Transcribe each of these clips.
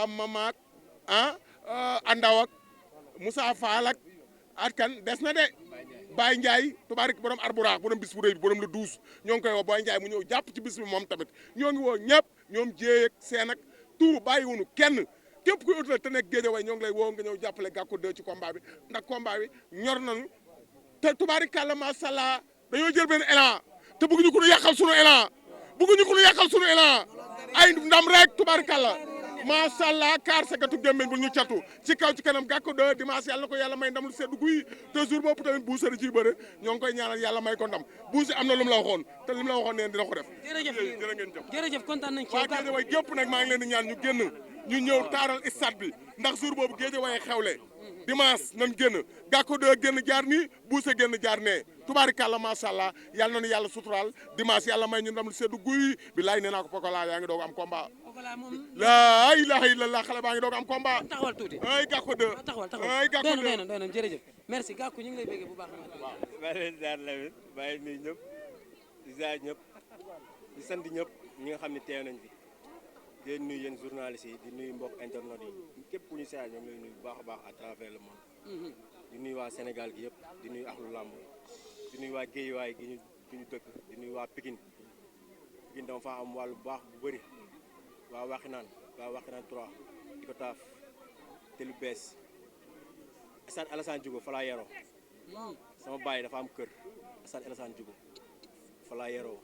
Pape Mamaak Andaw ak Moussa Fall ak kan des na de Baye Ndiaye tubaarik borom arburaax borom bis bu rëy bi borom la 12 ñoo ngi koy woo Baye Ndiaye mu ñëw jàpp ci bis bi moom tamit ñoo ngi woo ñëpp ñoom jéey ak seen ak tout bàyyiwunu kenn képp kuy utal te nekk Guédiawaye ñoo ngi lay woo nga ñëw jàppale Gackou 2 ci combat bi ndax combat bi ñor nañu te tubaarik kàlla macha allah dañoo jël benn élan te bëgguñu ko nu yàqal sunu élan ay ndam rek tubaarik kàlla macha allah kaar sagatu gémmeñ bu ñu catu ci kaw ci kanam Gackou 2 dimanche yàlla na ko yàlla may ndam lu seddu guy te jour boobu tamit buuse da ciy bëre ñoo ngi koy ñaanal yàlla may ko ndam buuse am na lu mu la waxoon te li mu la waxoon neen dina ko def jërë ngeen jëf jërëjëf kontaan nañ ci waa Guédiawaye gépp nag maa ngi leen di ñaan ñu génn ñu ñëw taaral stade bi ndax jour boobu Guédiawaye xewle dimanche nan génn Gackou 2 génn jaar nii buuse génn jaar nee tubaarikàlla macha allah yàlla nañu yàlla suturaal dimanche yàlla may ñu ndam lu seddu guy bi laay nee naa ko Pokola yaa ngi doog am combat laa ilaha illallah xale baa ngi doog am combat taxawal tuuti ay Gackou 2 taxawal ay Gackou 2 doy na jërëjëf merci Gackou ñu ngi lay bëgg bu baax maa leen ziar Lamine maa ngi nuyu ñëpp di ziar ñëpp di sant ñëpp ñi nga xam ne teew nañ fi di nuyu yéen journalistes yi di nuyu mbokk internet yi képp ku ñu seet ñoom lay nuyu bu baax a baax à travers le monde di nuyu waa Sénégal gi yëpp di nuyu axlu làmb di nuyu waa Guédiawaye gi ñu dëkk di nuyu waa Pikine dama fa am wàllu bu baax bu bëri waa Waxinaan 3 di ko taaf te lu bees Stade Alassane Djigo fa laa yeroo sama baay dafa am kër Stade Alassane Djigo fa laa yeroo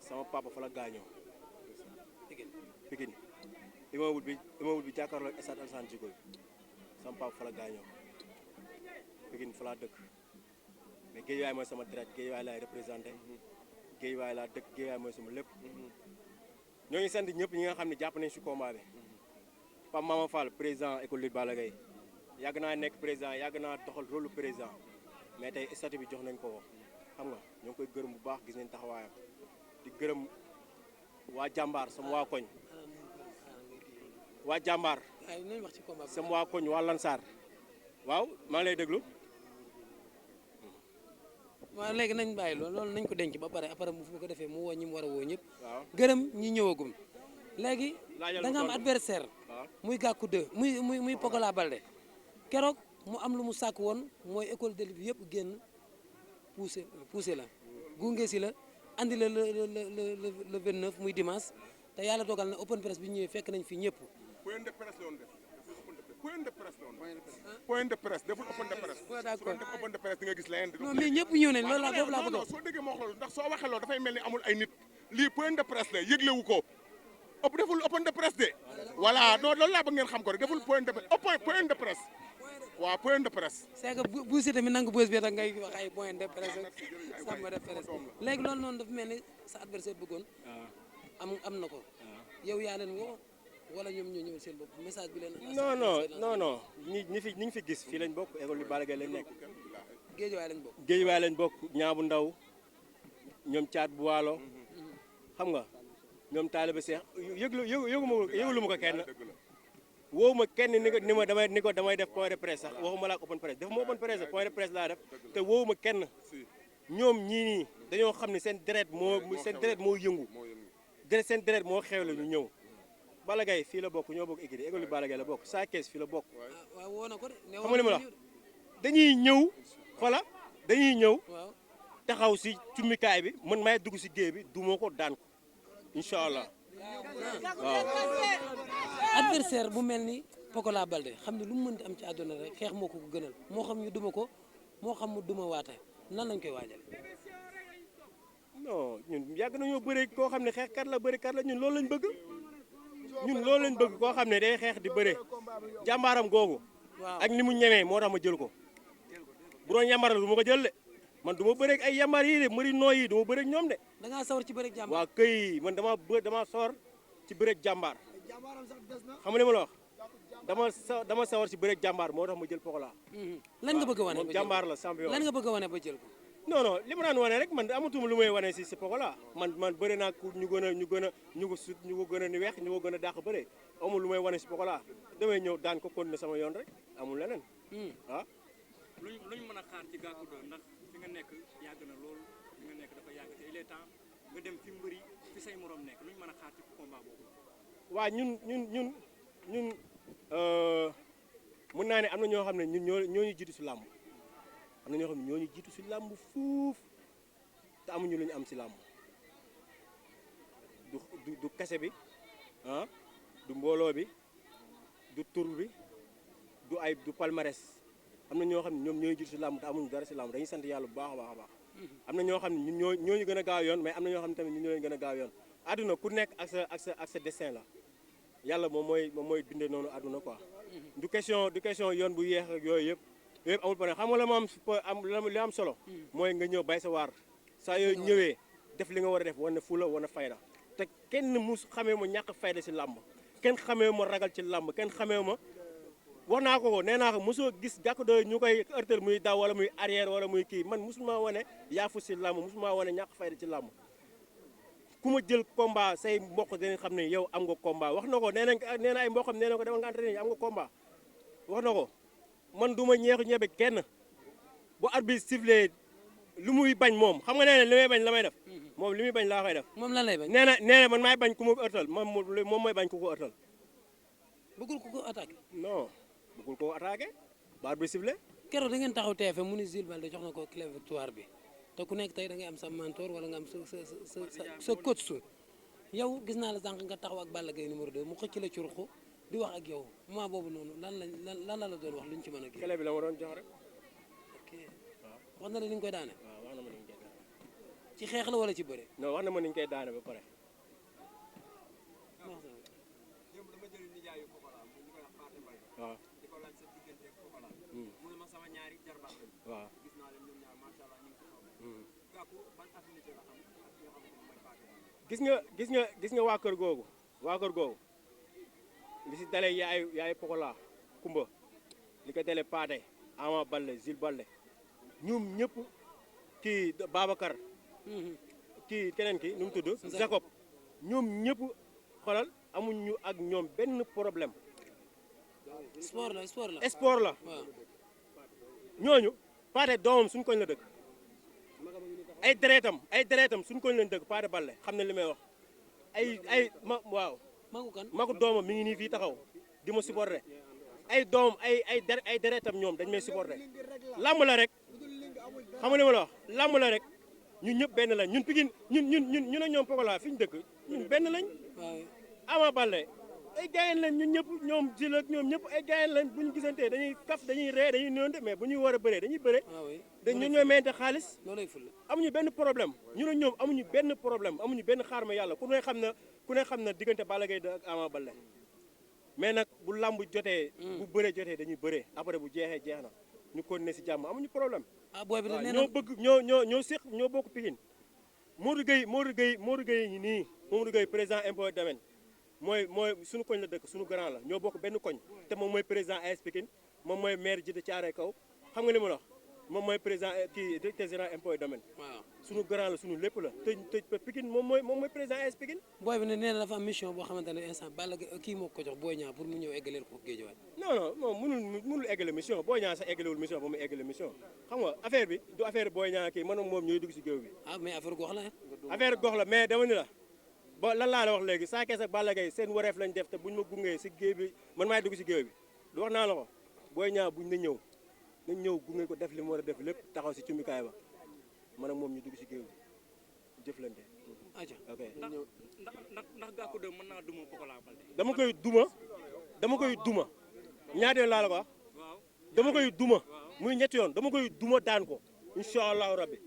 sama papa fa la gaañoo Pikine immeuble bi jàkkaarloo ak Stade Alassane Djigo sama papa fa la gaañoo Pikine fa laa dëkk mais Guédiawaye mooy sama deret Guédiawaye laay représenté Guédiawaye laa dëkk Guédiawaye mooy sama lépp ñoo ngi sant ñëpp ñi nga xam ne jàpp nañ si combat bi Pape Mama Fall président école Lutte Balla Gaye yàgg naa nekk président yàgg naa doxal rôle président mais tey statut bi jox nañ ko xam nga ñoo ngi koy gërëm bu baax gis nañ taxawaayam di gërëm waa jàmbaar sama waa koñ waa jàmbaar sama waa koñ waa Lansar waaw maa ngi lay déglu. waaw léegi nañ bàyyi loolu nañ ko denc ba pare après bu ko defee mu woo ñi mu war a woo ñëpp. waaw gërëm ñi ñëwagum. léegi da nga am adversaire muy Gackou 2 muy Pokola Baldé keroog mu am lu mu sàkk woon mooy école de lutte bi yëpp génn poussé la gunge si la andi la le 29 muy dimanche te yàlla dogal na open press bi ñëwee fekk nañ fi ñëpp. point de presse la woon def point de presse deful open de presse. d'accord def open de presse di nga gis leneen. non mais ñëpp ñëw nañ loolu laa foofu laa bëgg non soo déggee ma wax loolu ndax soo waxee loolu dafay mel ni amul ay nit lii point de presse la yëglewu ko deful open de presse de voilà non loolu laa bëgg ngeen xam ko rek deful point de presse waaw point de presse. c'est que bu si tamit nangu bës bi tax ngay wax ay point de presse sàmm de presse léegi loolu noonu dafa mel ni sa adversaire bëggoon am na ko yow yaa leen woo wala ñoom ñoo ñëw seen bopp message bi leen. non ñi fi gis fii lañ bokk école bi Balla Gaye lañ nekk. Guédiawaye lañ bokk. ñaabu ndaw ñoom caat bu waalo xam nga ñoom taaliba Seex yëglu ma ko kenn woowu ma kenn ni ko damay def point de presse sax waxuma la ak open presse def ma open presse point de presse laa def te woowu ma kenn ñoom ñii nii dañoo xam ne seen deret moo yëngu seen deret moo xewle ñu ñëw Balla Gaye fii la bokk ñoo bokk écurie école bi Balla Gaye la bokk Sa Thiès fii la bokk waaw woo na ko de xam nga li ma la dañuy ñëw taxaw si cummikaay bi man may dugg si géej bi duma ko daan ko incha allah waaw. adversaire bu mel ni Pokola Baldé xam ne lu mu mënti am ci àdduna rek xeex moo ko gënal moo xam ñu duma ko moo xam mu duma waate nan lañ koy waajal. non ñun yàgg nañoo bëre koo xam ne xeexkat la bërekat la ñun loolu lañ bëgg koo xam ne day xeex di bëre jàmbaaram googu. ak ni mu ñemee moo tax ma jël ko bu doon yambar la du ma ko jël de man du ma bëreeg ay yambar yi de mëri nooy yi du ma bëreeg ñoom de. da ngaa sawar ci bëreeg jàmbaar. waaw këy man dama sawar ci bëreeg jàmbaar xam nga li ma la wax dama sawar ci bëreeg jàmbaar moo tax ma jël Pokola. lan nga bëgg a wane moom jàmbaar la champion lan nga bëgg a wane ba jël ko. non li ma daan wane rek man amatuma lu may wane si Pokola man bëri naa ku ñu ko gën a ni weex ñu ko gën a dàq bëre amul lu may wane si Pokola damay ñëw daan ko continuer sama yoon rek amul leneen ah. luñ mën a xaar ci Gackou 2 ndax fi nga nekk yàgg na loolu fi nga nekk dafa yàgg te il est temps nga dem fi mbëri fi say morom nekk luñ mën a xaar ci combat boobu. waaw ñun ñun mën naa ne am na ñoo xam ne ñun ñoo ñu jiitu si làmb am na ñoo xam ne ñoo ñu jiitu si làmb fuuf te amuñu lu ñu am si làmb du kese bi ah du mbooloo bi du tur bi du palmarès am na ñoo xam ne ñoom ñooy jiitu si làmb te amuñu dara si làmb dañuy sant yàlla bu baax a baax a baax am na ñoo xam ne ñun ñoo ñu gën a gaaw yoon mais am na ñoo xam ne tamit ñun ñoo leen gën a gaaw yoon àdduna ku nekk ak sa destin la yàlla moom mooy bindee noonu àdduna quoi du question yoon bu yeex ak yooyu yëpp amul problème xam nga la moom li am solo mooy nga ñëw bay sa waar saa yooyu ñëwee def li nga war a def wane fula wane fayda te kenn mu xamee ma ñàkk fayda si làmb kenn xamee ma ragal ci làmb kenn xamee ma wax naa ko nee naa ko mosoo gis Gackou 2 ñu koy ërtal muy daw wala muy arrière wala muy kii man mosuma wane yaafu si làmb mosuma wane ñàkk fayda ci làmb ku ma jël combat say mbokk dañu xam ne yow am nga combat wax na ko nee na ay mboqam nee na ko demal nga entraîné am nga combat wax na ko man du ma ñeexu ñebe kenn bu arbitre sifflé lu muy bañ moom xam nga nee na li may bañ la may def moom li muy bañ laa koy def. moom lan lay bañ. nee na man maay bañ ku ma ërtal moom mooy bañ ku ko ërtal. bëggul ku ko attaqué. non bëggul ko attaqué bu arbitre sifflé. keroog da ngeen taxaw TFM mu ni Jules Baldé jox na ko clé victoire bi te ku nekk tey da ngay am sa mentor wala nga am sa coach yow gis naa la sànq nga taxaw ak Balla Gaye numéro 2 mu xëcc la ci ruxu di wax ak yow moment boobu noonu lan la doon wax lu ñu ci mën a gis. clé bi la ma doon jox rek. ok wax na la ni nga koy daane. waaw wax na ma ni ñu koy daane. ci xeex la wala ci bëre. non wax na ma ni ñu koy daane ba pare. waaw. waaw. gis nga waa kër googu li si dalee yaay Pokola Kumba li ko dalee Paate Ama Baldé Jules Baldé ñoom ñëpp kii Babacar kii keneen ki nu mu tudd Jacob ñoom ñëpp xoolal amuñu ak ñoom benn problème sport la sport la ñooñu Paate doomam suñu koñ la dëkk ay deretam suñu koñ lañ dëkk Paate Baldé xam ne li may wax waaw magu doomam mi ngi nii fii taxaw di ma supporté ay doomam ay deretam ñoom dañ may supporté làmb la rek xam nga li ma la wax làmb la rek ñun ñëpp benn lañ ñun Pikine ñun ak ñoom Pokola fi ñu dëkk ñun benn lañ Ama Baldé ay gayen lañ ñun ñëpp ñoom Jules ak ñoom ñëpp ay gayen lañ bu ñu gisantee dañuy kaf dañuy ree dañuy nonte mais bu ñuy war a bëree dañuy bëree ñun ñooy mayante xaalis amuñu benn problème ñun ak ñoom amuñu benn problème amuñu benn xaar ma yàlla ku ne xam na diggante Balla Gaye ak Ama Baldé mais nag bu lamb jotee bu bëree jotee dañuy bëree après bu jeexee jeex na ñu continuer si jàmm amuñu problème ñoo bëgg ñoo séq ñoo bokk Pikine Modou Gueye ñi nii Modou Gueye président impôt domaine mooy suñu koñ la dëkk suñu grand la ñoo bokk benn koñ te moom mooy président AS Pikine moom mooy maire ji de Thiaroye Kaw xam nga li ma la wax moom mooy président kii directeur général impôt domaine suñu grand la suñu lépp la te Pikine moom mooy président AS Pikine booy bi ne nee na dafa am mission boo xamante ne instant Balla Gaye kii moo ko jox Boy Niang pour mu ñëw eggaleel ko Guédiawaye non mënul eggale mission Boy Niang sax eggalewul mission ba mu eggale mission xam nga affaire bi du affaire Boy Niang kii man ak moom ñooy dugg si géew bi mais affaire gox la affaire gox la mais dama ni la ba lan laa la wax léegi Sa Thiès ak Balla Gaye seen wareef lañ def te buñ ma gungee si géew bi man maay dugg si géew bi du wax naa la ko Boy Niang buñ na ñëw gunge ko def li mu war a def lépp taxaw si cumikaay ba man ak moom ñu dugg si géew bi jëflante. ok ndax Gackou 2 mën naa duma Pokola Baldé. dama koy duma ñaata yoon laa la ko wax. dama koy duma muy ñetti yoon dama koy duma daan ko incha allahu rabbi.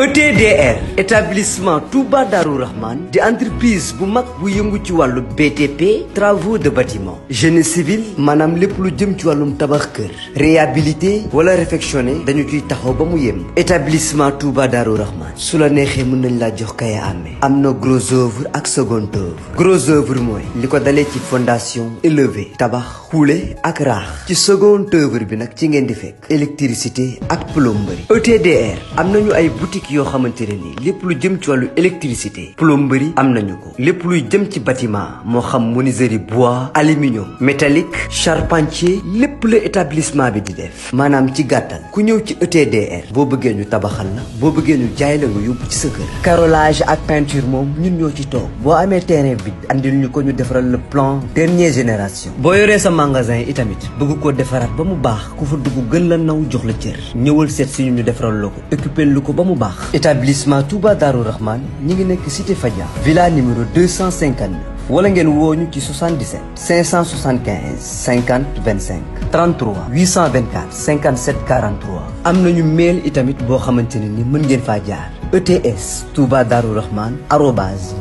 ETDR établissement Touba Darou Rahman di entreprise bu mag bu yëngu ci wàllu BTP travaux de bâtiment génie civil maanaam lépp lu jëm ci wàllum tabax kër réhabilité wala réfectionné dañu ciy taxaw ba mu yem établissement Touba Darou Rahman su la neexee mën nañ laa jox kaya amee am na gros œuvre ak second œuvre gros œuvre mooy li ko dalee ci fondation élevé tabax xuule ak raax ci second œuvre bi nag ci ngeen di fekk électricité ak plomberie ETDR am nañu ay boutique yoo xamante ne ni lépp lu jëm ci wàllu électricité plomberie am nañu ko lépp luy jëm ci bâtiment moo xam menuiserie bois aluminium métallique charpentier lépp la établissement bi di def maanaam ci gàttal ku ñëw ci ETDR boo bëggee ñu tabaxal la boo bëggee ñu jaay la nga yóbbu ci sa kër carrelage ak peinture moom ñun ñoo ci toog boo amee terrain bi andil ñu ko ñu defaral le plan dernière génération boo yoree sa magasin itamit bëgg koo defaraat ba mu baax ku fa dugg gën la naw jox la cër ñëwal seet si ñu defaral la ko occupé lu ko ba mu baax établissement Touba Darou Rahman ñi ngi nekk cité Fadia villa numéro 259 wala ngeen woo ñu ci 77 575 50 25 33 824 57 43 am nañu mail itamit boo xamante ne ni mën ngeen faa jaar ETS Touba Darou Rahman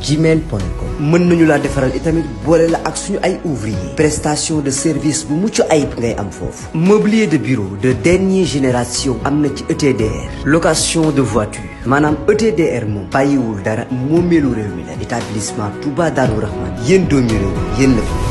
@gmail.com mën nañu laa defaral itamit boole la ak suñu ay ouvrier prestation de service bu mucc ayib ngay am foofu mobilier de bureau de dernière génération am na ci ETDR location de voiture maanaam ETDR moom bàyyiwul dara moomeelu réew mi la établissement Touba Darou Rahman yéen doomi réew yéen la fi